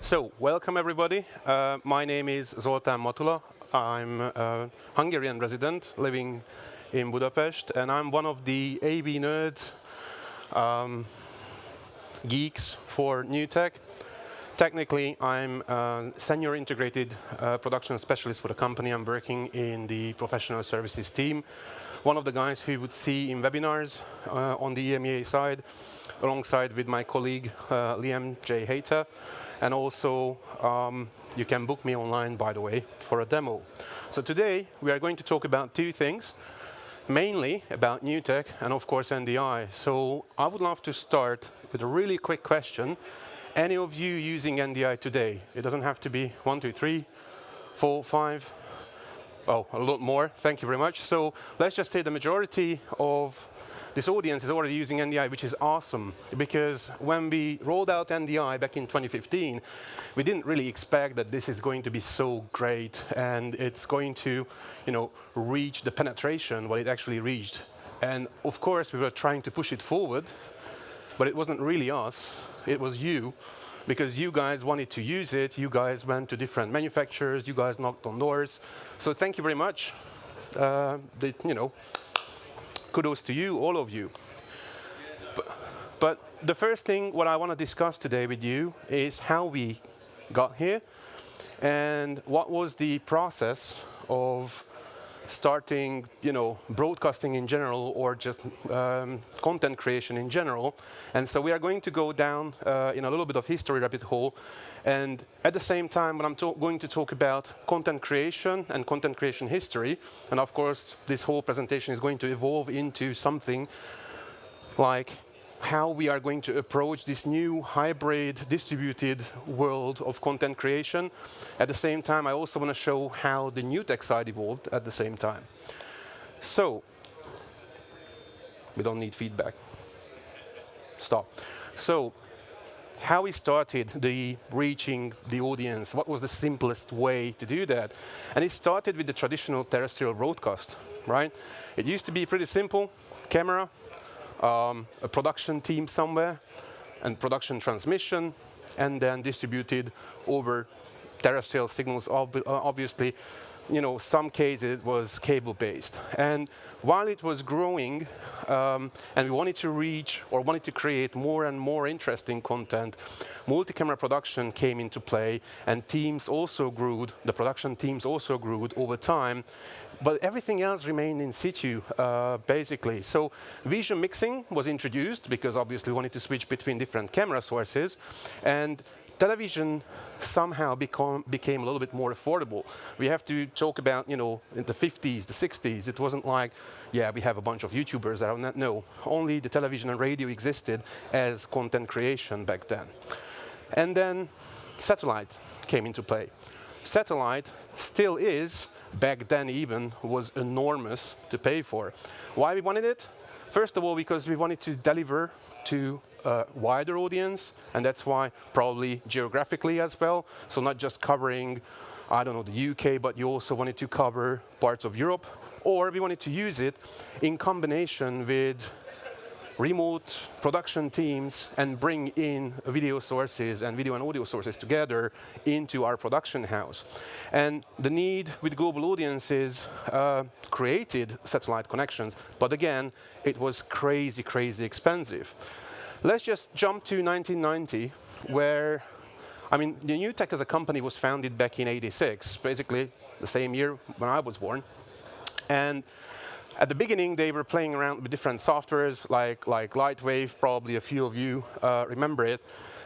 So, welcome everybody. My name is Zoltan Matula. I'm a Hungarian resident living in Budapest, and I'm one of the AV nerds, geeks for NewTek. Technically, I'm a senior integrated production specialist for the company. I'm working in the professional services team. One of the guys who you would see in webinars on the EMEA side, alongside with my colleague Liam J. Hayter. And also, you can book me online, by the way, for a demo. So today, we are going to talk about two things, mainly about NewTek and, of course, NDI. So I would love to start with a really quick question. Any of you using NDI today? It doesn't have to be 1, 2, 3, 4, 5. Oh, a lot more. Thank you very much. So let's just say the majority of this audience is already using NDI, which is awesome, because when we rolled out NDI back in 2015, we didn't really expect that this is going to be so great and it's going to, reach the penetration what it actually reached. And of course, we were trying to push it forward, but it wasn't really us, it was you, because you guys wanted to use it, you guys went to different manufacturers, you guys knocked on doors. So thank you very much. Kudos to you, all of you. But the first thing what I want to discuss today with you is how we got here and what was the process of starting, broadcasting in general or just content creation in general. And so we are going to go down in a little bit of history rabbit hole. And at the same time, when I'm going to talk about content creation and content creation history, and of course, this whole presentation is going to evolve into something like how we are going to approach this new hybrid distributed world of content creation. At the same time, I also want to show how the NewTek side evolved at the same time. So, we don't need feedback. Stop. So, how we started reaching the audience, what was the simplest way to do that? And it started with the traditional terrestrial broadcast, right? It used to be pretty simple, camera, a production team somewhere, and production transmission, and then distributed over terrestrial signals, obviously. Some cases it was cable-based. And while it was growing, and we wanted to reach or wanted to create more and more interesting content, multi-camera production came into play, and teams also grew, the production teams also grew over time, but everything else remained in situ, basically. So vision mixing was introduced, because obviously we wanted to switch between different camera sources, and television somehow became a little bit more affordable. We have to talk about, in the 50s, the 60s, it wasn't like, yeah, we have a bunch of YouTubers around. No, only the television and radio existed as content creation back then. And then satellite came into play. Satellite still is, back then even, was enormous to pay for. Why we wanted it? First of all, because we wanted to deliver to a wider audience, and that's why probably geographically as well. So not just covering, I don't know, the UK, but you also wanted to cover parts of Europe, or we wanted to use it in combination with remote production teams and bring in video sources and video and audio sources together into our production house. And the need with global audiences created satellite connections, but again, it was crazy, crazy expensive. Let's just jump to 1990, where, the NewTek as a company was founded back in '86, basically the same year when I was born. And at the beginning, they were playing around with different softwares like Lightwave, probably a few of you remember it.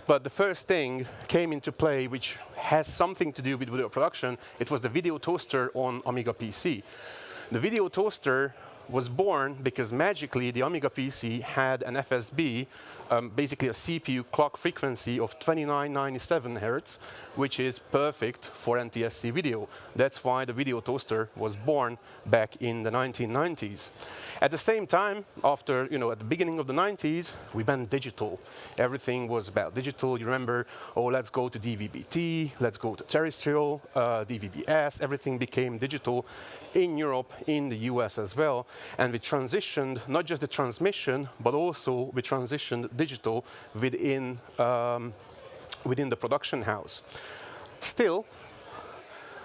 But the first thing came into play, which has something to do with video production. It was the video toaster on Amiga PC. The video toaster was born because magically the Amiga PC had an FSB, basically a CPU clock frequency of 2997 Hz, which is perfect for NTSC video. That's why the video toaster was born back in the 1990s. At the same time, after, at the beginning of the 90s, we went digital. Everything was about digital. You remember, oh, let's go to DVB-T, let's go to terrestrial, DVB-S. Everything became digital in Europe, in the US as well. And we transitioned not just the transmission, but also we transitioned digital within within the production house. Still,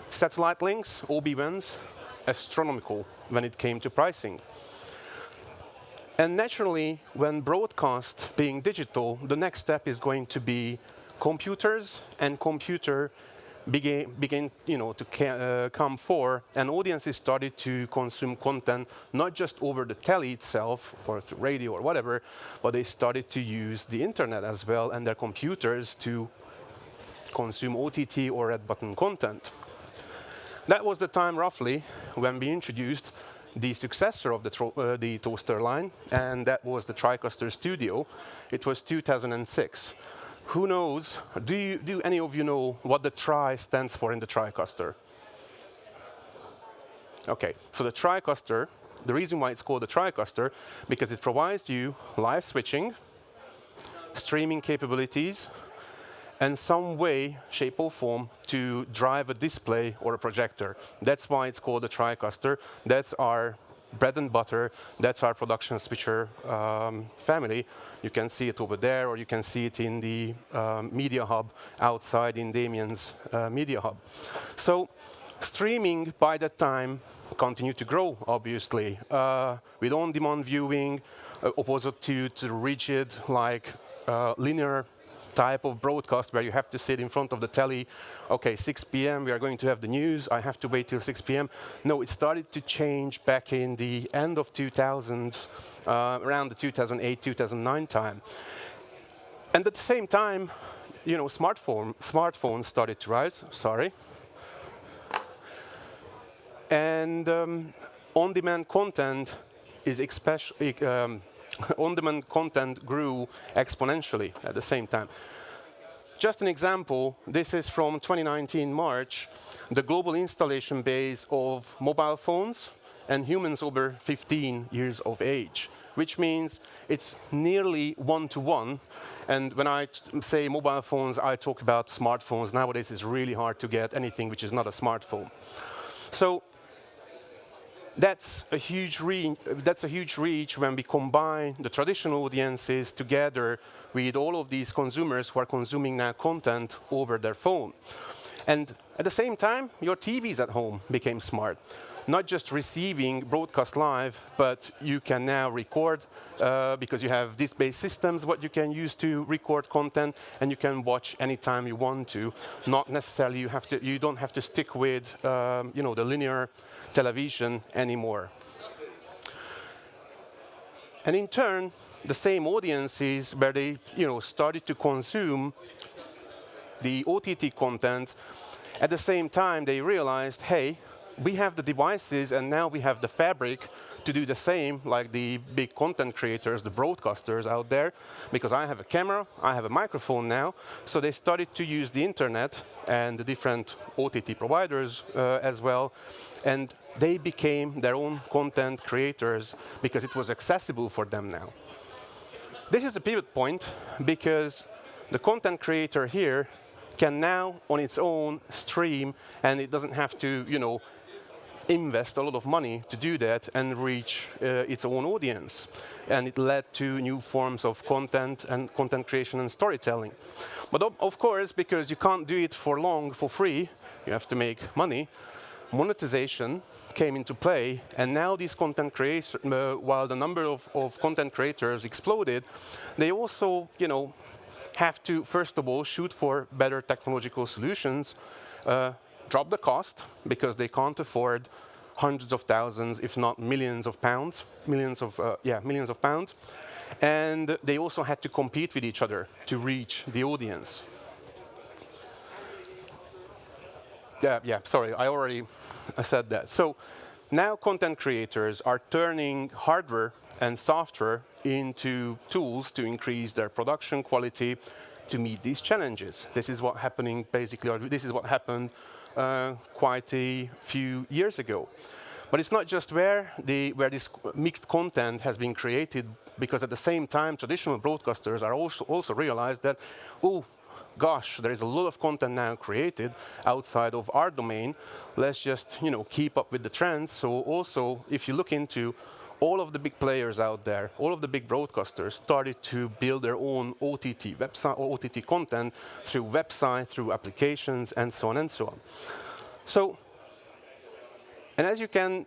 satellite links, OB1s, astronomical when it came to pricing. And naturally, when broadcast being digital, the next step is going to be computers, and computer began to come for, and audiences started to consume content not just over the telly itself or through radio or whatever, but they started to use the internet as well and their computers to consume OTT or red button content. That was the time roughly when we introduced the successor of the toaster line, and that was the Tricaster Studio. It was 2006. Who knows? Do any of you know what the Tri stands for in the Tricaster? Okay, so the Tricaster, the reason why it's called the Tricaster, because it provides you live switching, streaming capabilities, and some way, shape or form to drive a display or a projector. That's why it's called the Tricaster. That's our bread and butter. That's our production switcher family. You can see it over there, or you can see it in the media hub outside in Damien's media hub. So streaming by that time continued to grow, obviously, with on-demand viewing, opposite to rigid, like linear type of broadcast where you have to sit in front of the telly. Okay, 6 p.m. we are going to have the news. I have to wait till 6 p.m. No, it started to change back in the end of 2000, around the 2008, 2009 time. And at the same time, smartphones started to rise. Sorry. And on-demand content is especially. On-demand content grew exponentially at the same time. Just an example, this is from 2019 March, the global installation base of mobile phones and humans over 15 years of age, which means it's nearly one-to-one. And when I say mobile phones, I talk about smartphones. Nowadays, it's really hard to get anything which is not a smartphone. So that's a huge reach when we combine the traditional audiences together with all of these consumers who are consuming now content over their phone. And at the same time, your TVs at home became smart. Not just receiving broadcast live, but you can now record because you have disk-based systems what you can use to record content, and you can watch anytime you want to. Not necessarily you don't have to stick with the linear television anymore. And in turn, the same audiences where they started to consume the OTT content, at the same time they realized, hey, we have the devices and now we have the fabric to do the same like the big content creators, the broadcasters out there, because I have a camera, I have a microphone now. So they started to use the internet and the different OTT providers as well. And they became their own content creators because it was accessible for them now. This is a pivot point because the content creator here can now on its own stream, and it doesn't have to, invest a lot of money to do that and reach its own audience. And it led to new forms of content and content creation and storytelling. But of course, because you can't do it for long for free, you have to make money, monetization came into play. And now these content creators, while the number of content creators exploded, they also, have to, first of all, shoot for better technological solutions, drop the cost because they can't afford hundreds of thousands, if not millions of pounds, millions of pounds. And they also had to compete with each other to reach the audience. Sorry, I already said that. So now content creators are turning hardware and software into tools to increase their production quality to meet these challenges. This is what happening basically, or this is what happened quite a few years ago. But it's not just where this mixed content has been created, because at the same time, traditional broadcasters are also realized that, oh gosh, there is a lot of content now created outside of our domain. Let's just keep up with the trends. So also, if you look into all of the big players out there, all of the big broadcasters started to build their own OTT website or OTT content through website, through applications, and so on and so on. So, and as you can,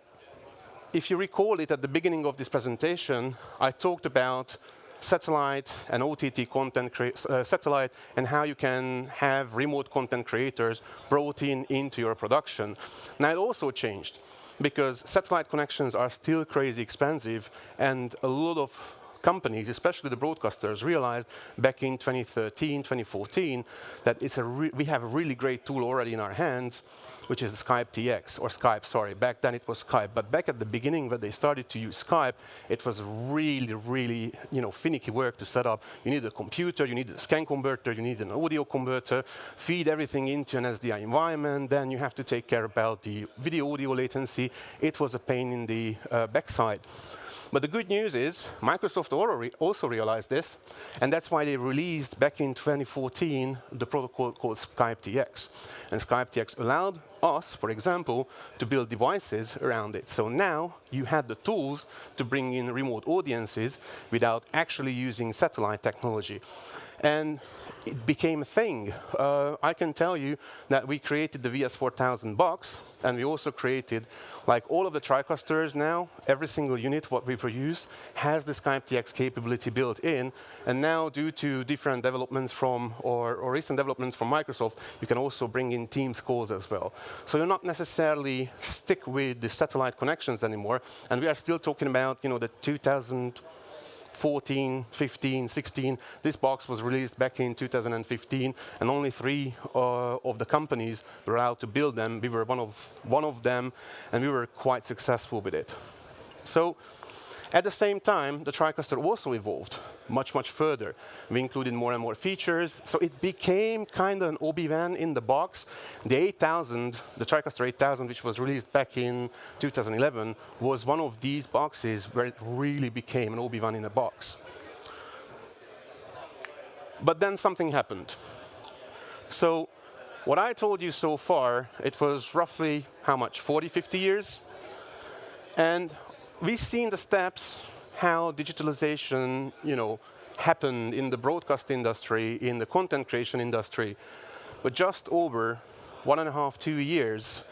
if you recall it at the beginning of this presentation, I talked about satellite and OTT content, satellite and how you can have remote content creators brought into your production. Now it also changed because satellite connections are still crazy expensive, and a lot of companies, especially the broadcasters, realized back in 2013, 2014, that we have a really great tool already in our hands, which is Skype TX, or Skype, sorry. Back then it was Skype, but back at the beginning when they started to use Skype, it was really, really, finicky work to set up. You need a computer, you need a scan converter, you need an audio converter, feed everything into an SDI environment, then you have to take care about the video-audio latency. It was a pain in the backside. But the good news is Microsoft also realized this, and that's why they released back in 2014 the protocol called Skype TX. And Skype TX allowed us, for example, to build devices around it. So now you had the tools to bring in remote audiences without actually using satellite technology. And it became a thing. I can tell you that we created the VS4000 box, and we also created, like all of the Tricasters now, every single unit what we produce has the Skype TX capability built in. And now, due to different developments from, or recent developments from Microsoft, you can also bring in Teams calls as well. So you're not necessarily stick with the satellite connections anymore. And we are still talking about, the 2014, 15, 16. This box was released back in 2015, and only 3 of the companies were allowed to build them. We were one of them, and we were quite successful with it. So, at the same time, the Tricaster also evolved much, much further. We included more and more features, so it became kind of an OB-WAN in the box. The 8000, the Tricaster 8000, which was released back in 2011, was one of these boxes where it really became an OB-WAN in a box. But then something happened. So what I told you so far, it was roughly, how much, 40, 50 years? And we've seen the steps, how digitalization, happened in the broadcast industry, in the content creation industry. But just over 1.5, 2 years,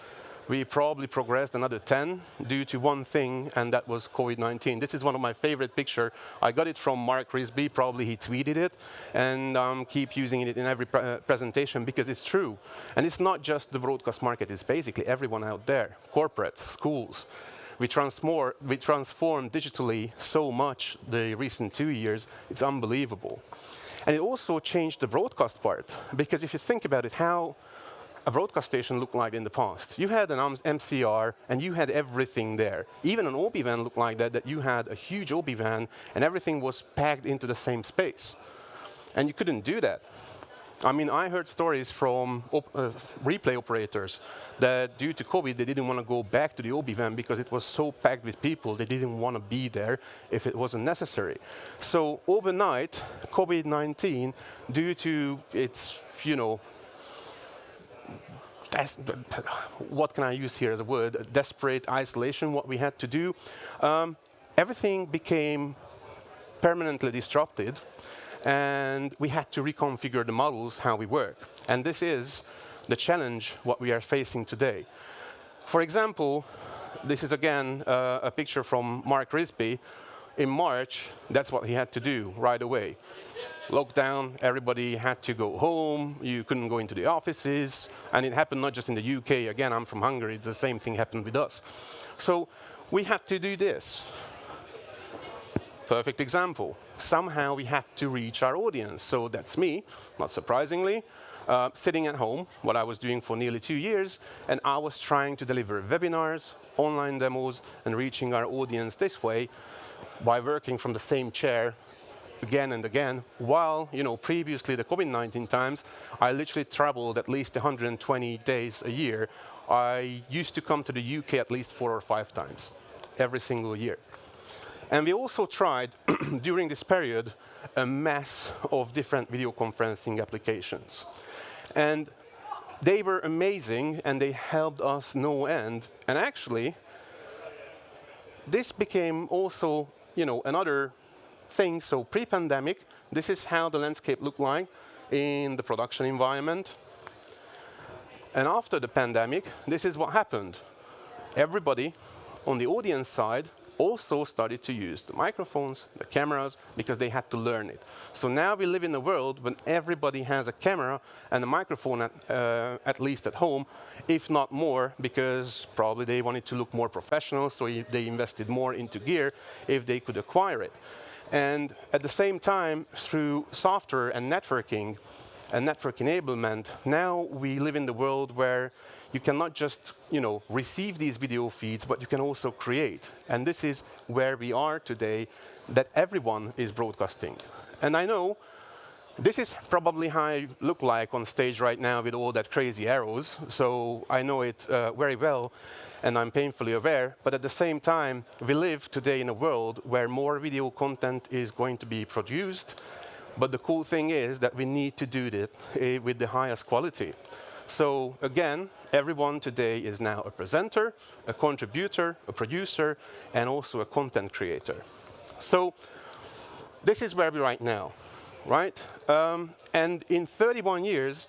we probably progressed another 10 due to one thing, and that was COVID-19. This is one of my favorite pictures. I got it from Mark Risby, probably he tweeted it, and keep using it in every presentation because it's true. And it's not just the broadcast market, it's basically everyone out there, corporates, schools. We transformed digitally so much the recent 2 years, it's unbelievable. And it also changed the broadcast part, because if you think about it, how a broadcast station looked like in the past. You had an MCR, and you had everything there. Even an OB-WAN looked like that you had a huge OB-WAN, and everything was packed into the same space. And you couldn't do that. I mean, I heard stories from replay operators that due to COVID, they didn't want to go back to the OB-WAN because it was so packed with people, they didn't want to be there if it wasn't necessary. So overnight, COVID-19, due to its, what can I use here as a word, desperate isolation, what we had to do, everything became permanently disrupted. And we had to reconfigure the models, how we work. And this is the challenge, what we are facing today. For example, this is again a picture from Mark Risby. In March, that's what he had to do right away. Lockdown, everybody had to go home, you couldn't go into the offices, and it happened not just in the UK. Again, I'm from Hungary, the same thing happened with us. So we had to do this. Perfect example. Somehow we had to reach our audience. So that's me, not surprisingly, sitting at home, what I was doing for nearly 2 years, and I was trying to deliver webinars, online demos, and reaching our audience this way by working from the same chair again and again, while, previously the COVID-19 times, I literally traveled at least 120 days a year. I used to come to the UK at least 4 or 5 times every single year. And we also tried, during this period, a mass of different video conferencing applications. And they were amazing, and they helped us no end. And actually, this became also, another thing. So pre-pandemic, this is how the landscape looked like in the production environment. And after the pandemic, this is what happened. Everybody on the audience side also started to use the microphones, the cameras, because they had to learn it. So now we live in a world when everybody has a camera and a microphone at least at home, if not more, because probably they wanted to look more professional, so they invested more into gear if they could acquire it. And at the same time, through software and networking and network enablement, now we live in the world where you cannot just, receive these video feeds, but you can also create. And this is where we are today, that everyone is broadcasting. And I know this is probably how I look like on stage right now with all that crazy arrows. So I know it very well, and I'm painfully aware. But at the same time, we live today in a world where more video content is going to be produced. But the cool thing is that we need to do it with the highest quality. So again, everyone today is now a presenter, a contributor, a producer, and also a content creator. So this is where we're right now, right? And in 31 years,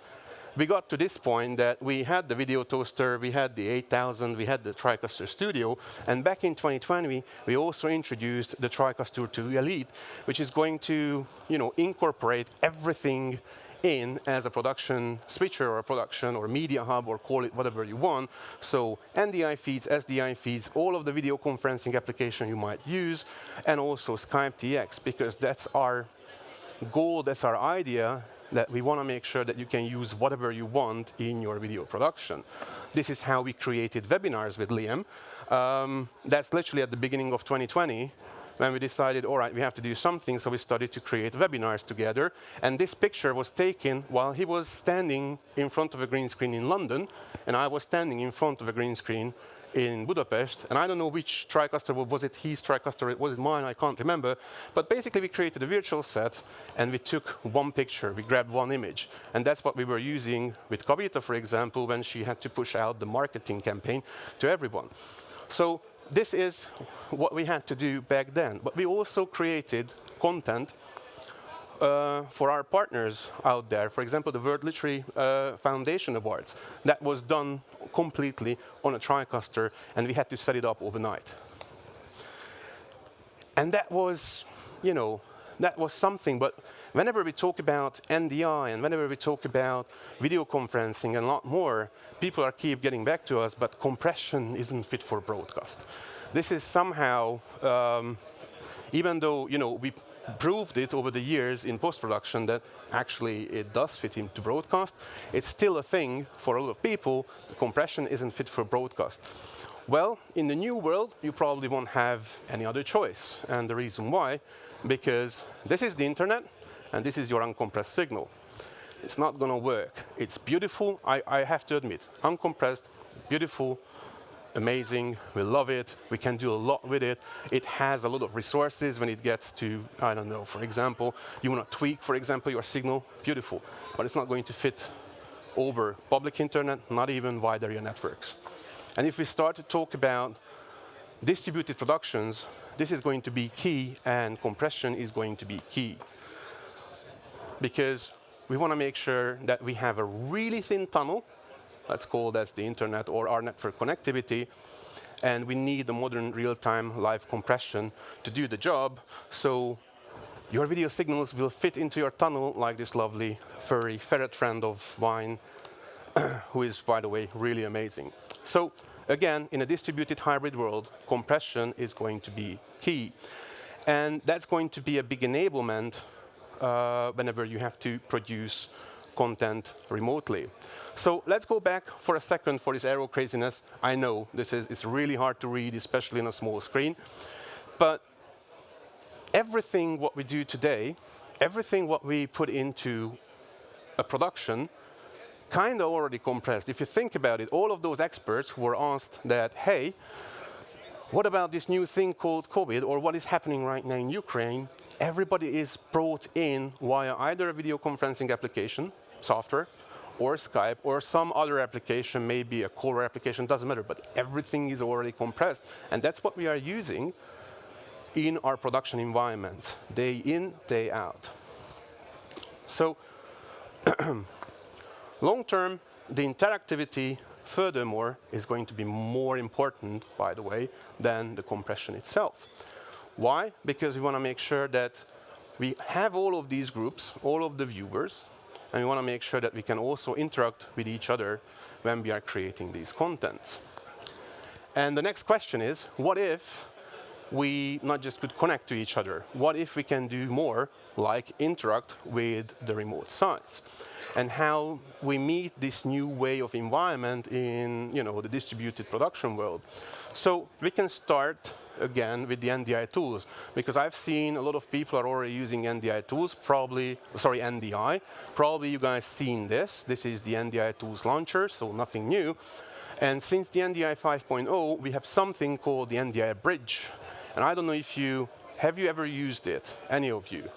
we got to this point that we had the video toaster, we had the 8000, we had the Tricaster Studio, and back in 2020, we also introduced the Tricaster 2 Elite, which is going to, incorporate everything in as a production switcher or a production or media hub, or call it whatever you want. So NDI feeds, SDI feeds, all of the video conferencing application you might use, and also Skype TX, because that's our goal, that's our idea, that we want to make sure that you can use whatever you want in your video production. This is how we created webinars with Liam. That's literally at the beginning of 2020, when we decided, all right, we have to do something, so we started to create webinars together. And this picture was taken while he was standing in front of a green screen in London, and I was standing in front of a green screen in Budapest. And I don't know which Tricaster, was it his Tricaster, was it mine, I can't remember. But basically, we created a virtual set, and we took one picture, we grabbed one image. And that's what we were using with Kavita, for example, when she had to push out the marketing campaign to everyone. So this is what we had to do back then. But we also created content for our partners out there. For example, the World Literary Foundation Awards. That was done completely on a Tricaster, and we had to set it up overnight. And that was, that was something. But whenever we talk about NDI and whenever we talk about video conferencing and a lot more, people keep getting back to us, but compression isn't fit for broadcast. This is somehow, even though, we proved it over the years in post-production that actually it does fit into broadcast, it's still a thing for a lot of people. Compression isn't fit for broadcast. Well, in the new world, you probably won't have any other choice. And the reason why, because this is the internet, and this is your uncompressed signal. It's not going to work. It's beautiful, I have to admit. Uncompressed, beautiful, amazing, we love it, we can do a lot with it. It has a lot of resources when it gets to, I don't know, for example, you want to tweak, for example, your signal, beautiful. But it's not going to fit over public internet, not even wide area networks. And if we start to talk about distributed productions, this is going to be key, and compression is going to be key. Because we want to make sure that we have a really thin tunnel, let's call that the internet or our network connectivity, and we need a modern real-time live compression to do the job, so your video signals will fit into your tunnel like this lovely furry ferret friend of mine, who is, by the way, really amazing. So again, in a distributed hybrid world, compression is going to be key. And that's going to be a big enablement whenever you have to produce content remotely. So let's go back for a second for this arrow craziness. I know it's really hard to read, especially on a small screen. But everything what we do today, everything what we put into a production, kind of already compressed. If you think about it, all of those experts who were asked that, hey, what about this new thing called COVID, or what is happening right now in Ukraine? Everybody is brought in via either a video conferencing application, software, or Skype or some other application, maybe a caller application, doesn't matter, but everything is already compressed. And that's what we are using in our production environment, day in, day out. So long term, the interactivity, furthermore, is going to be more important, by the way, than the compression itself. Why? Because we want to make sure that we have all of these groups, all of the viewers, and we want to make sure that we can also interact with each other when we are creating these contents. And the next question is, what if we not just could connect to each other? What if we can do more, like interact with the remote sites? And how we meet this new way of environment in the distributed production world. So we can start again with the NDI tools, because I've seen a lot of people are already using NDI tools, NDI. Probably you guys seen this. This is the Ndi Tools Launcher, so nothing new. And since the NDI 5.0, we have something called the Ndi Bridge. And I don't know if have you ever used it, any of you?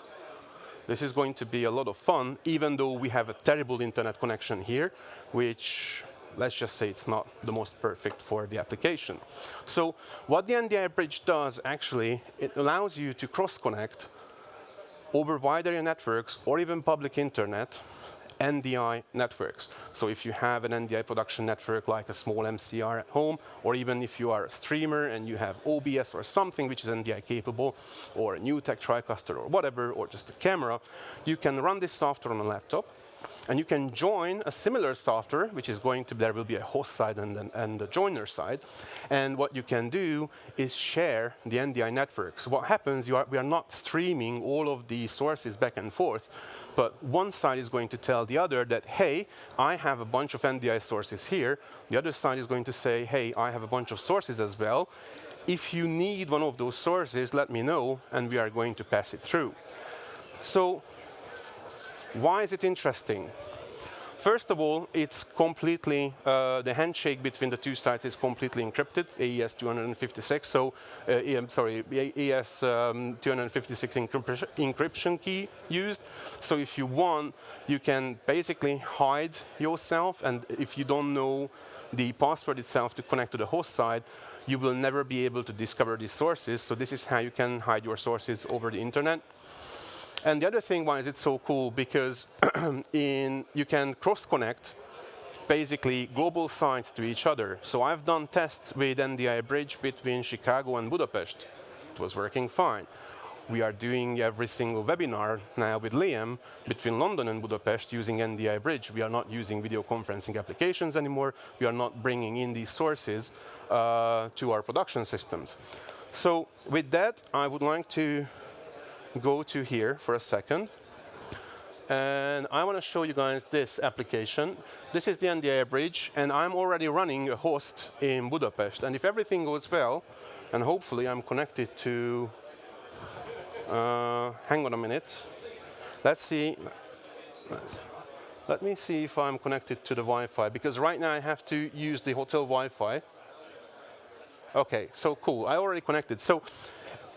This is going to be a lot of fun, even though we have a terrible internet connection here, which, let's just say, it's not the most perfect for the application. So what the Ndi Bridge does, actually, it allows you to cross-connect over wide area networks or even public internet, NDI networks. So if you have an NDI production network like a small MCR at home, or even if you are a streamer and you have OBS or something which is NDI capable, or a NewTek Tricaster or whatever, or just a camera, you can run this software on a laptop, and you can join a similar software, which is there will be a host side and a joiner side. And what you can do is share the NDI network. So what happens, we are not streaming all of the sources back and forth, but one side is going to tell the other that, hey, I have a bunch of NDI sources here. The other side is going to say, hey, I have a bunch of sources as well. If you need one of those sources, let me know, and we are going to pass it through. So why is it interesting? First of all, it's completely, the handshake between the two sides is completely encrypted, AES 256, so, AES 256 encryption key used. So if you want, you can basically hide yourself, and if you don't know the password itself to connect to the host side, you will never be able to discover these sources. So this is how you can hide your sources over the internet. And the other thing why is it so cool, because you can cross-connect basically global sites to each other. So I've done tests with Ndi Bridge between Chicago and Budapest. It was working fine. We are doing every single webinar now with Liam between London and Budapest using Ndi Bridge. We are not using video conferencing applications anymore. We are not bringing in these sources to our production systems. So with that, I would like to go to here for a second. And I want to show you guys this application. This is the Ndi Bridge, and I'm already running a host in Budapest. And if everything goes well, and hopefully I'm connected to, hang on a minute. Let's see. Let me see if I'm connected to the Wi-Fi, because right now I have to use the hotel Wi-Fi. Okay, so cool, I already connected. So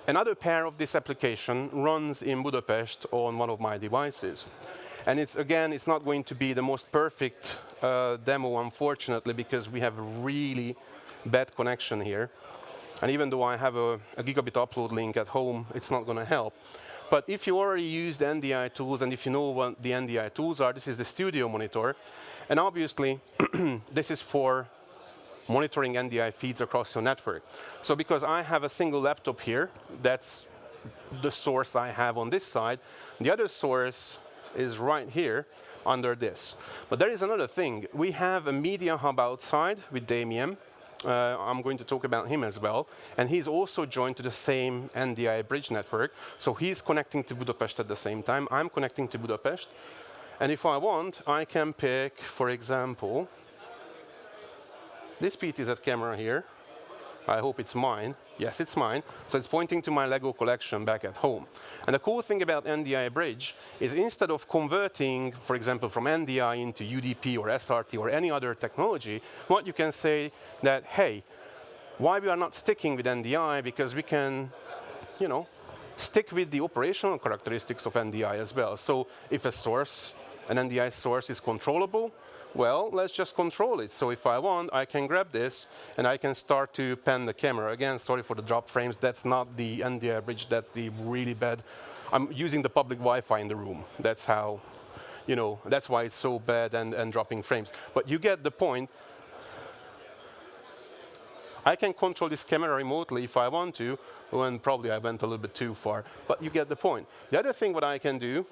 another pair of this application runs in Budapest on one of my devices. And it's not going to be the most perfect demo, unfortunately, because we have a really bad connection here. And even though I have a gigabit upload link at home, it's not going to help. But if you already use the NDI tools, and if you know what the NDI tools are, this is the studio monitor. And obviously, this is for monitoring NDI feeds across your network. So because I have a single laptop here, that's the source I have on this side. The other source is right here under this. But there is another thing. We have a media hub outside with Damien. I'm going to talk about him as well. And he's also joined to the same NDI Bridge network. So he's connecting to Budapest at the same time. I'm connecting to Budapest. And if I want, I can pick, for example, this PTZ camera here. I hope it's mine. Yes, it's mine. So it's pointing to my Lego collection back at home. And the cool thing about Ndi Bridge is instead of converting, for example, from NDI into UDP or SRT or any other technology, what you can say that, hey, why we are not sticking with NDI? Because we can, stick with the operational characteristics of NDI as well. So if a source, an NDI source is controllable, Well, let's just control it. So if I want, I can grab this, and I can start to pan the camera. Again, sorry for the drop frames. That's not the Ndi Bridge. That's the really bad. I'm using the public Wi-Fi in the room. That's how, that's why it's so bad and dropping frames. But you get the point. I can control this camera remotely if I want to, and probably I went a little bit too far, but you get the point. The other thing what I can do,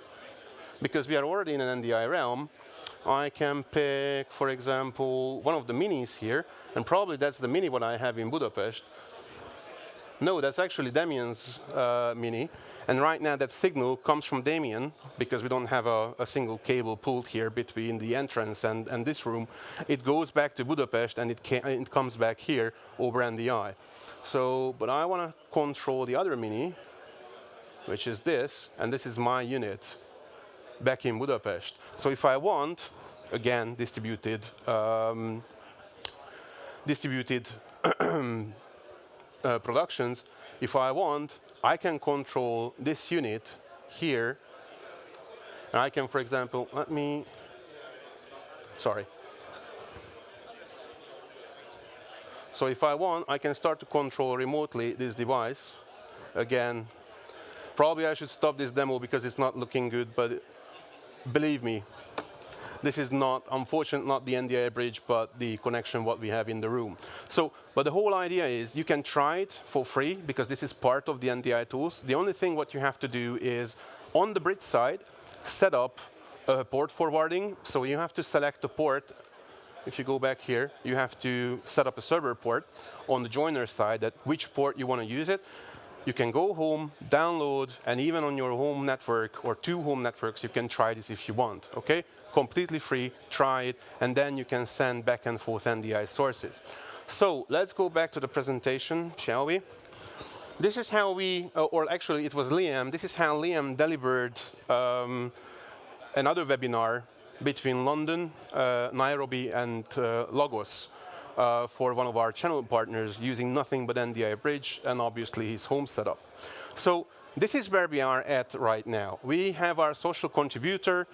because we are already in an NDI realm, I can pick, for example, one of the minis here, and probably that's the mini what I have in Budapest. No, that's actually Damien's mini. And right now that signal comes from Damien, because we don't have a single cable pulled here between the entrance and this room. It goes back to Budapest, and it comes back here over NDI. So, but I want to control the other mini, which is this, and this is my unit back in Budapest. So if I want, again, distributed productions, if I want, I can control this unit here, and I can, for example, So if I want, I can start to control remotely this device. Again, probably I should stop this demo because it's not looking good, but believe me, this is not, unfortunately, not the Ndi Bridge, but the connection what we have in the room. So, but the whole idea is you can try it for free because this is part of the Ndi tools. The only thing what you have to do is, on the bridge side, set up port forwarding. So you have to select a port. If you go back here, you have to set up a server port on the joiner side, at which port you want to use it. You can go home, download, and even on your home network or 2 home networks, you can try this if you want, okay? Completely free, try it, and then you can send back and forth NDI sources. So let's go back to the presentation, shall we? This is how we, or actually it was Liam, this is how Liam delivered another webinar between London, Nairobi, and Lagos. For one of our channel partners using nothing but Ndi Bridge and obviously his home setup. So this is where we are at right now. We have our social contributor,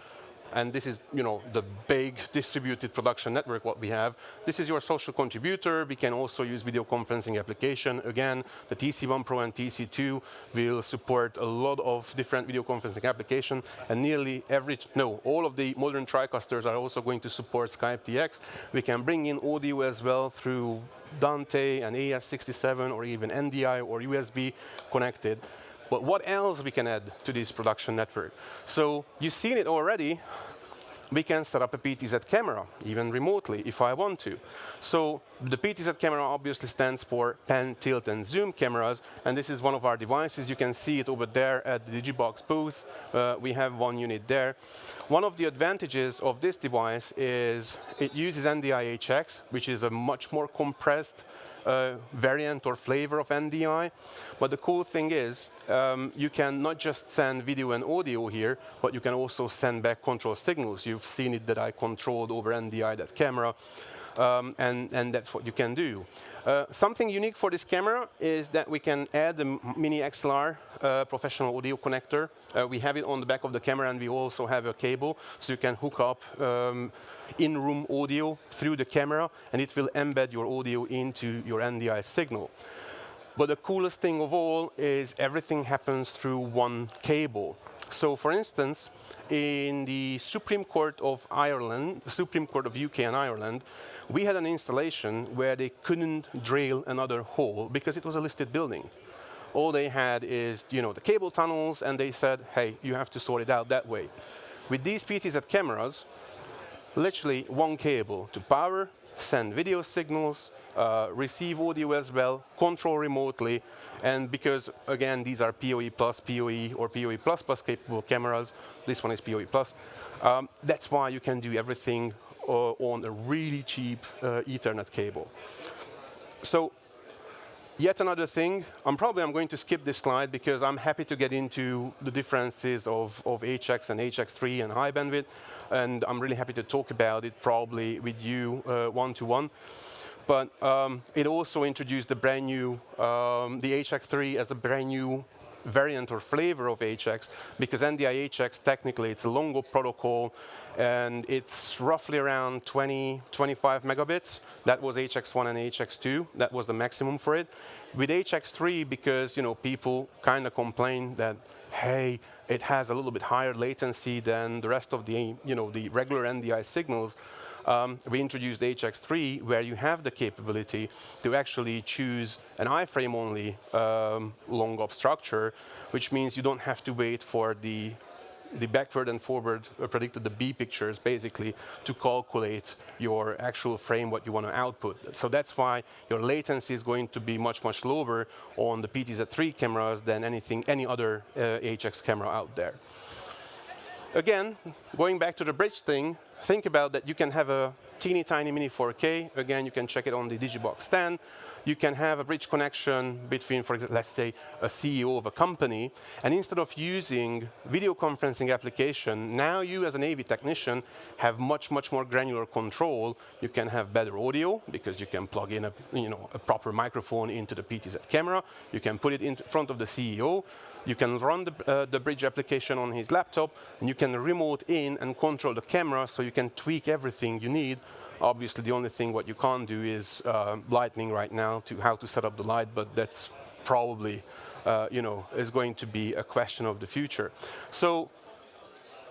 and this is the big distributed production network what we have. This is your social contributor. We can also use video conferencing application. Again, the TC1 Pro and TC2 will support a lot of different video conferencing applications, and nearly all of the modern Tricasters are also going to support Skype TX. We can bring in audio as well through Dante and AS67 or even NDI or USB connected. But what else we can add to this production network? So you've seen it already. We can set up a PTZ camera, even remotely, if I want to. So the PTZ camera obviously stands for pan, tilt, and zoom cameras. And this is one of our devices. You can see it over there at the Digibox booth. We have one unit there. One of the advantages of this device is it uses NDI-HX, which is a much more compressed variant or flavor of NDI. But the cool thing is you can not just send video and audio here, but you can also send back control signals. You've seen it that I controlled over NDI that camera, and that's what you can do. Something unique for this camera is that we can add the mini XLR professional audio connector. We have it on the back of the camera, and we also have a cable, so you can hook up in-room audio through the camera, and it will embed your audio into your NDI signal. But the coolest thing of all is everything happens through one cable. So, for instance, in the Supreme Court of Ireland, the Supreme Court of UK and Ireland, we had an installation where they couldn't drill another hole because it was a listed building. All they had is, the cable tunnels, and they said, hey, you have to sort it out that way. With these PTZ cameras, literally one cable to power, send video signals, receive audio as well, control remotely, and because, again, these are PoE+, PoE, or PoE++ capable cameras, this one is PoE+, that's why you can do everything on a really cheap Ethernet cable. So, yet another thing, I'm going to skip this slide because I'm happy to get into the differences of HX and HX3 and high bandwidth, and I'm really happy to talk about it probably with you one-to-one. But it also introduced the brand new, the HX3 as a brand new variant or flavor of HX, because NDI-HX, technically, it's a Longo protocol, and it's roughly around 20, 25 megabits. That was HX1 and HX2. That was the maximum for it. With HX3, because people kind of complained that, hey, it has a little bit higher latency than the rest of the the regular NDI signals. We introduced HX3, where you have the capability to actually choose an iframe-only long-op structure, which means you don't have to wait for the backward and forward predicted, the B pictures, basically, to calculate your actual frame, what you want to output. So that's why your latency is going to be much, much lower on the PTZ3 cameras than any other HX camera out there. Again, going back to the bridge thing, think about that you can have a teeny tiny mini 4K. Again, you can check it on the Digibox 10. You can have a bridge connection between, for example, let's say, a CEO of a company. And instead of using video conferencing application, now you as an AV technician have much, much more granular control. You can have better audio because you can plug in a proper microphone into the PTZ camera. You can put it in front of the CEO. You can run the bridge application on his laptop, and you can remote in and control the camera, so you can tweak everything you need. Obviously, the only thing what you can't do is lighting right now, to how to set up the light, but that's probably, is going to be a question of the future. So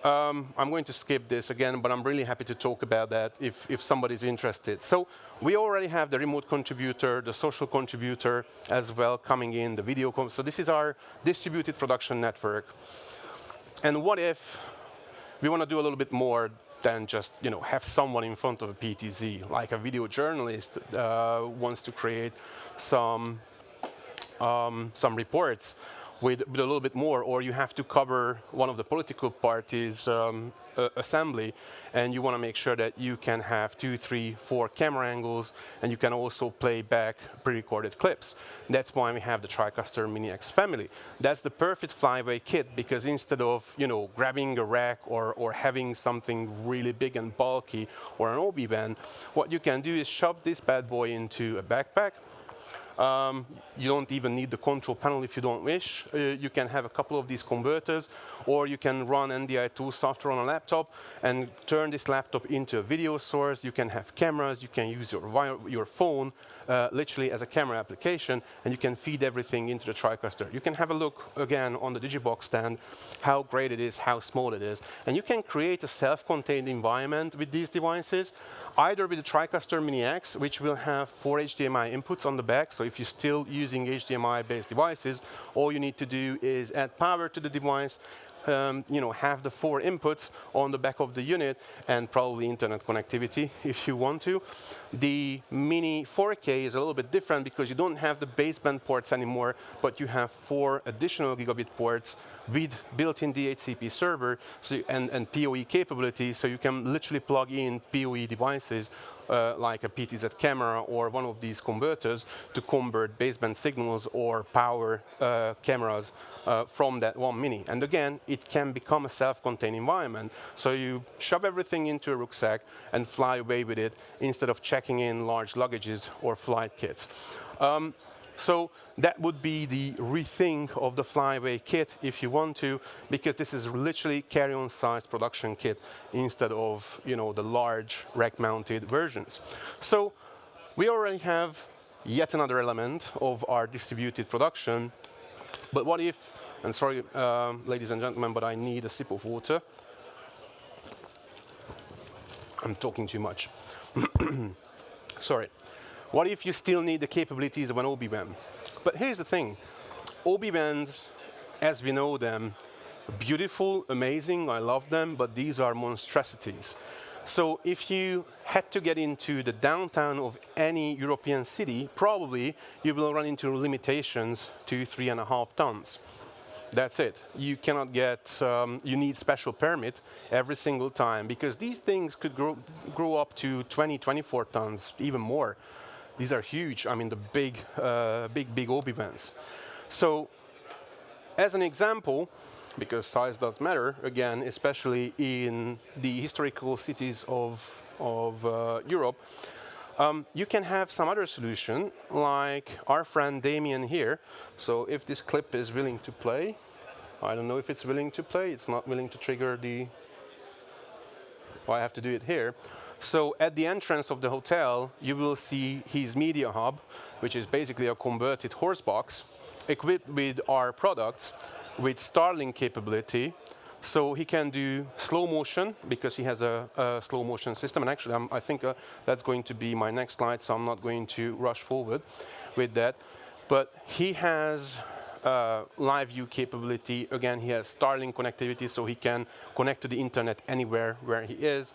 I'm going to skip this again, but I'm really happy to talk about that if somebody's interested. So we already have the remote contributor, the social contributor as well coming in, the video. So this is our distributed production network. And what if we want to do a little bit more than just have someone in front of a PTZ, like a video journalist wants to create some reports with a little bit more, or you have to cover one of the political parties' assembly, and you want to make sure that you can have 2, 3, 4 camera angles, and you can also play back pre-recorded clips. That's why we have the Tricaster Mini X family. That's the perfect flyway kit, because instead of grabbing a rack or having something really big and bulky or an OB band, what you can do is shove this bad boy into a backpack. You don't even need the control panel if you don't wish. You can have a couple of these converters, or you can run Ndi Tools software on a laptop and turn this laptop into a video source. You can have cameras. You can use your phone literally as a camera application, and you can feed everything into the Tricaster. You can have a look again on the Digibox stand, how great it is, how small it is. And you can create a self-contained environment with these devices, either with the Tricaster Mini X, which will have 4 HDMI inputs on the back. So if you're still using HDMI-based devices, all you need to do is add power to the device, have the 4 inputs on the back of the unit, and probably internet connectivity if you want to. The Mini 4K is a little bit different because you don't have the baseband ports anymore, but you have 4 additional gigabit ports with built-in DHCP server and PoE capability, so you can literally plug in PoE devices like a PTZ camera or one of these converters to convert baseband signals or power cameras from that one Mini. And again, it can become a self-contained environment. So you shove everything into a rucksack and fly away with it instead of checking in large luggages or flight kits. So that would be the rethink of the flyway kit if you want to, because this is literally carry-on sized production kit instead of the large rack-mounted versions. So we already have yet another element of our distributed production. But what if, and sorry, ladies and gentlemen, but I need a sip of water. I'm talking too much. Sorry. What if you still need the capabilities of an OB band? But here's the thing. OB bands, as we know them, beautiful, amazing, I love them, but these are monstrosities. So if you had to get into the downtown of any European city, probably you will run into limitations to 3.5 tons. That's it. You cannot get, you need special permit every single time, because these things could grow up to 20, 24 tons, even more. These are huge. I mean, the big OB bands. So, as an example, because size does matter, again, especially in the historical cities of Europe, you can have some other solution, like our friend Damien here. So, if this clip is willing to play, I don't know if it's willing to play. It's not willing to trigger the... well, I have to do it here. So at the entrance of the hotel, you will see his media hub, which is basically a converted horse box, equipped with our products, with Starlink capability. So he can do slow motion, because he has a slow motion system. And actually, I think that's going to be my next slide, so I'm not going to rush forward with that. But he has live view capability. Again, he has Starlink connectivity, so he can connect to the internet anywhere where he is.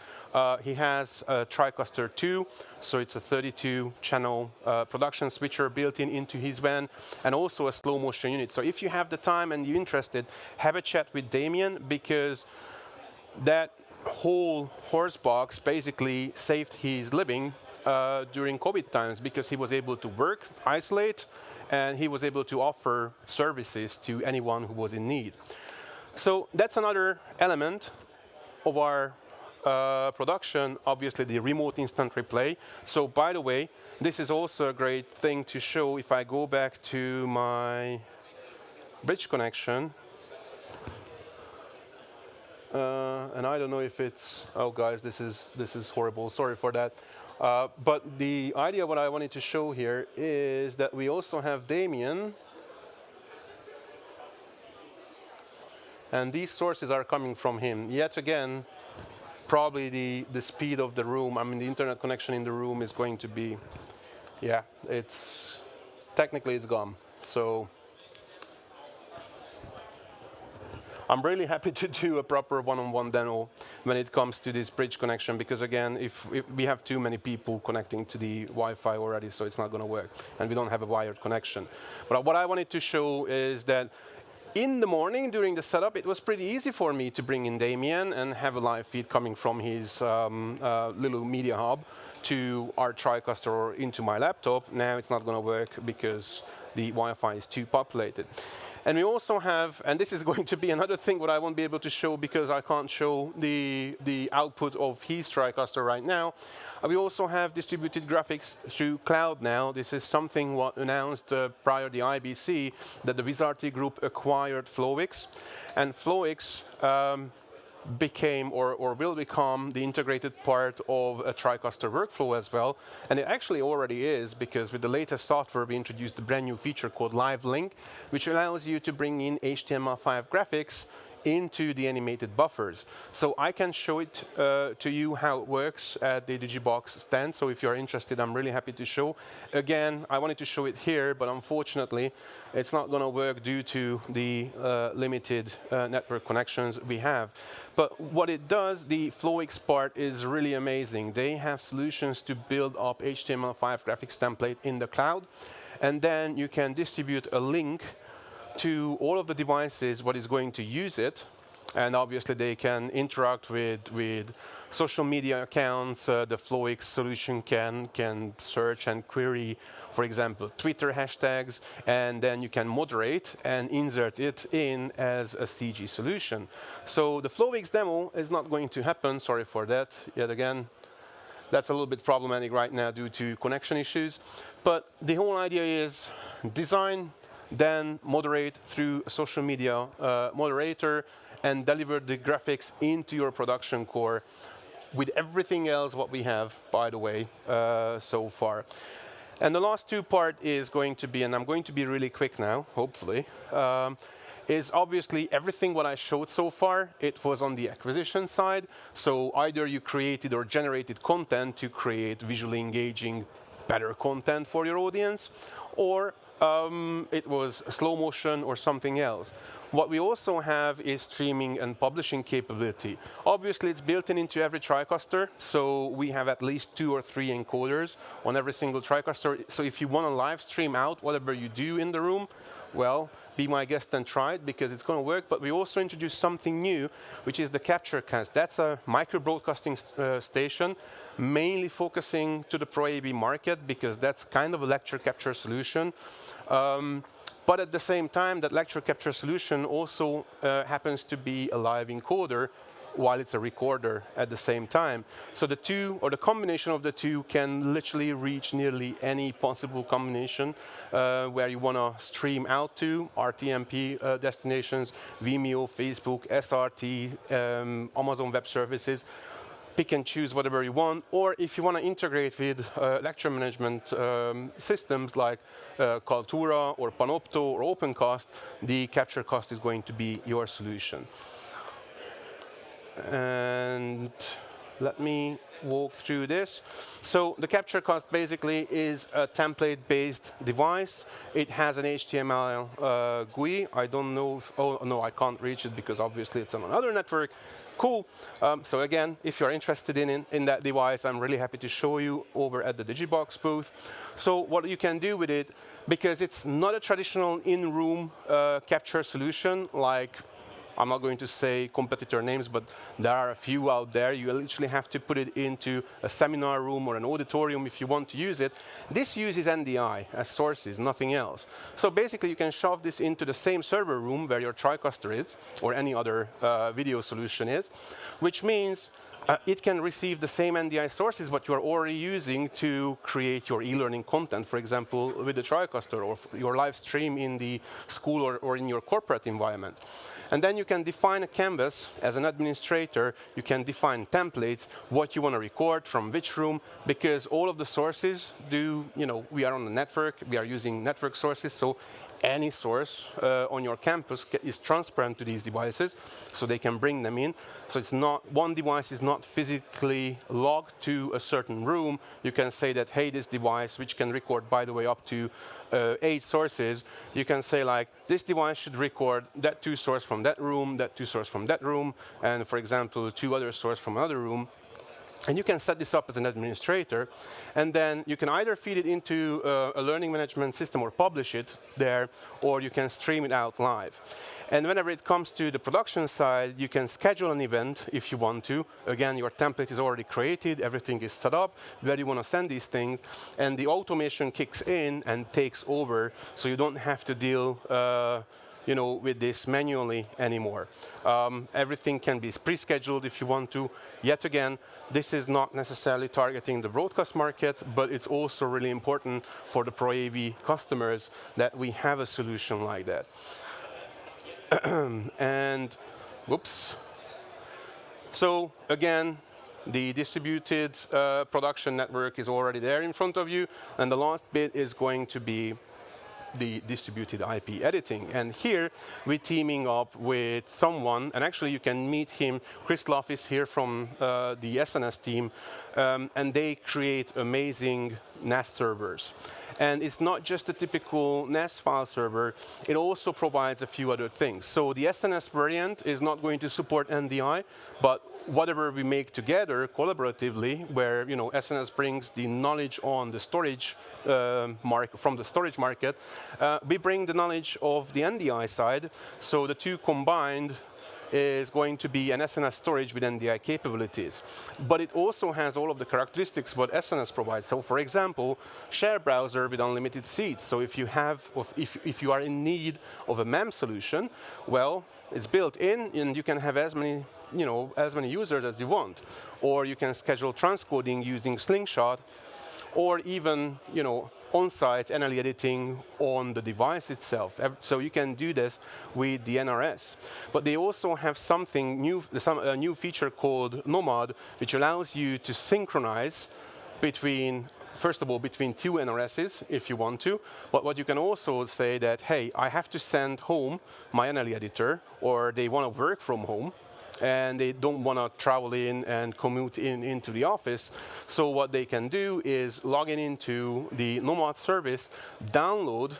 He has a Tricaster 2, so it's a 32-channel production switcher built into his van, and also a slow motion unit. So if you have the time and you're interested, have a chat with Damien, because that whole horse box basically saved his living during COVID times, because he was able to work, isolate, and he was able to offer services to anyone who was in need. So that's another element of our production, obviously the remote instant replay. So by the way, this is also a great thing to show. If I go back to my bridge connection, and I don't know if it's, oh guys, this is horrible, sorry for that. But the idea what I wanted to show here is that we also have Damien, and these sources are coming from him. Yet again, probably the speed of the room, I mean the internet connection in the room is going to be, yeah, it's, technically it's gone. So I'm really happy to do a proper one-on-one demo when it comes to this bridge connection, because again, if we have too many people connecting to the Wi-Fi already, so it's not going to work, and we don't have a wired connection. But what I wanted to show is that in the morning during the setup, it was pretty easy for me to bring in Damien and have a live feed coming from his little media hub to our Tricaster or into my laptop. Now it's not going to work because the Wi-Fi is too populated. And we also have, and this is going to be another thing what I won't be able to show because I can't show the output of his Tricaster right now. We also have distributed graphics through cloud now. This is something what announced prior the IBC, that the Wizarty Group acquired Flowix. And Flowix became or will become the integrated part of a Tricaster workflow as well. And it actually already is, because with the latest software we introduced a brand new feature called Live Link, which allows you to bring in HTML5 graphics into the animated buffers. So I can show it to you how it works at the Digibox stand. So if you're interested, I'm really happy to show. Again, I wanted to show it here, but unfortunately, it's not going to work due to the limited network connections we have. But what it does, the Flowix part is really amazing. They have solutions to build up HTML5 graphics template in the cloud, and then you can distribute a link to all of the devices what is going to use it, and obviously they can interact with social media accounts. The Flowix solution can search and query, for example, Twitter hashtags, and then you can moderate and insert it in as a CG solution. So the Flowix demo is not going to happen, sorry for that, yet again. That's a little bit problematic right now due to connection issues. But the whole idea is design, then moderate through a social media moderator, and deliver the graphics into your production core with everything else what we have, by the way, so far. And the last two part is going to be, and I'm going to be really quick now, hopefully, is obviously everything what I showed so far, it was on the acquisition side. So either you created or generated content to create visually engaging, better content for your audience, or it was slow motion or something else. What we also have is streaming and publishing capability. Obviously, it's built into every Tricaster, so we have at least 2 or 3 encoders on every single Tricaster. So if you want to live stream out whatever you do in the room, well, be my guest and try it, because it's going to work. But we also introduced something new, which is the CaptureCast. That's a micro-broadcasting station, mainly focusing to the Pro AV market, because that's kind of a lecture capture solution. But at the same time, that lecture capture solution also happens to be a live encoder, while it's a recorder at the same time. So the two, or the combination of the two, can literally reach nearly any possible combination where you want to stream out to, RTMP destinations, Vimeo, Facebook, SRT, Amazon Web Services. pick and choose whatever you want, or if you want to integrate with lecture management systems like Kaltura or Panopto or OpenCast, the CaptureCast is going to be your solution. And let me walk through this. So the CaptureCast basically is a template-based device. It has an HTML GUI. I don't know if, oh no, I can't reach it because obviously it's on another network. Cool. So again, if you're interested in that device, I'm really happy to show you over at the Digibox booth. So what you can do with it, because it's not a traditional in-room capture solution like, I'm not going to say competitor names, but there are a few out there. You literally have to put it into a seminar room or an auditorium if you want to use it. This uses NDI as sources, nothing else. So basically, you can shove this into the same server room where your Tricaster is, or any other video solution is, which means it can receive the same NDI sources what you are already using to create your e-learning content, for example, with the Tricaster, or your live stream in the school or in your corporate environment. And then you can define a canvas. As an administrator, you can define templates, what you want to record from which room, because all of the sources do, we are on the network, we are using network sources, so any source on your campus is transparent to these devices, so they can bring them in. So it's not, one device is not physically logged to a certain room. You can say that, hey, this device, which can record, by the way, up to 8 sources, you can say like, this device should record that 2 source from that room, that 2 source from that room, and for example, 2 other source from another room. And you can set this up as an administrator, and then you can either feed it into a learning management system or publish it there, or you can stream it out live. And whenever it comes to the production side, you can schedule an event if you want to. Again, your template is already created, everything is set up, where you want to send these things, and the automation kicks in and takes over, so you don't have to deal with this manually anymore. Everything can be pre-scheduled if you want to. Yet again, this is not necessarily targeting the broadcast market, but it's also really important for the Pro AV customers that we have a solution like that. And, whoops. So again, the distributed production network is already there in front of you, and the last bit is going to be the distributed IP editing. And here, we're teaming up with someone, and actually you can meet him. Chris Luff is here from the SNS team, and they create amazing NAS servers. And it's not just a typical NAS file server, it also provides a few other things. So the SNS variant is not going to support NDI, but whatever we make together collaboratively, where SNS brings the knowledge on the storage from the storage market, we bring the knowledge of the NDI side. So the two combined is going to be an SNS storage with NDI capabilities. But it also has all of the characteristics what SNS provides. So for example, share browser with unlimited seats. So if you are in need of a MEM solution, well, it's built in, and you can have as many users as you want. Or you can schedule transcoding using Slingshot, or even, on-site NLE editing on the device itself. So you can do this with the NRS. But they also have something new, a new feature called Nomad, which allows you to synchronize between, first of all, between 2 NRSs, if you want to. But what you can also say that, hey, I have to send home my NLE editor, or they want to work from home, and they don't want to travel in and commute into the office. So what they can do is log into the Nomad service, download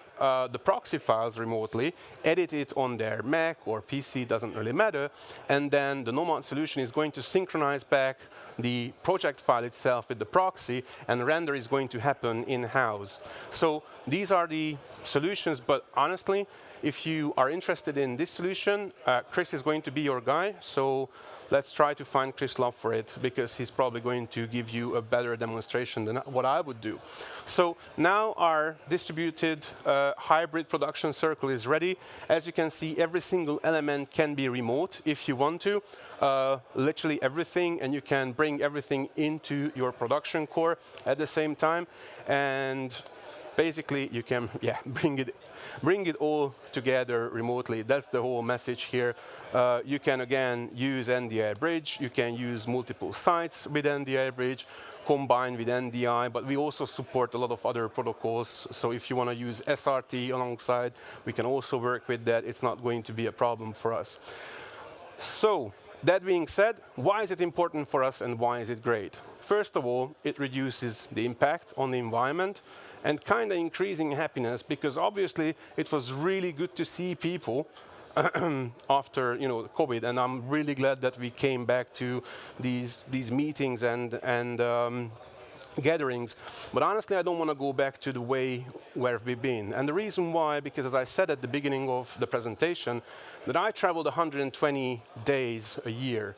the proxy files remotely, edit it on their Mac or PC, doesn't really matter, and then the Nomad solution is going to synchronize back the project file itself with the proxy, and render is going to happen in-house. So these are the solutions, but honestly, if you are interested in this solution, Chris is going to be your guy. So let's try to find Chris Love for it, because he's probably going to give you a better demonstration than what I would do. So now our distributed hybrid production circle is ready. As you can see, every single element can be remote if you want to. Literally everything, and you can bring everything into your production core at the same time. And basically you can bring it all together remotely. That's the whole message here. You can again use Ndi Bridge. You can use multiple sites with Ndi Bridge, combined with NDI, but we also support a lot of other protocols. So if you want to use SRT alongside, we can also work with that. It's not going to be a problem for us. So that being said, why is it important for us and why is it great? First of all, it reduces the impact on the environment and kind of increasing happiness, because obviously it was really good to see people after COVID, and I'm really glad that we came back to these meetings and gatherings. But honestly, I don't want to go back to the way where we've been. And the reason why, because as I said at the beginning of the presentation, that I traveled 120 days a year.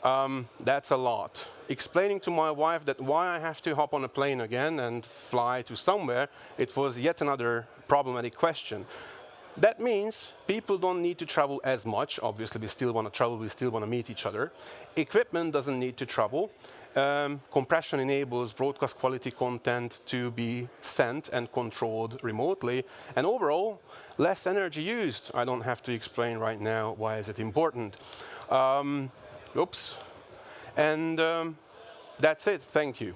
That's a lot. Explaining to my wife that why I have to hop on a plane again and fly to somewhere, it was yet another problematic question. That means people don't need to travel as much. Obviously, we still want to travel, we still want to meet each other. Equipment doesn't need to travel. Compression enables broadcast quality content to be sent and controlled remotely. And overall, less energy used. I don't have to explain right now why is it important. Oops. And that's it. Thank you.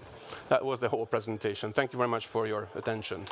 That was the whole presentation. Thank you very much for your attention.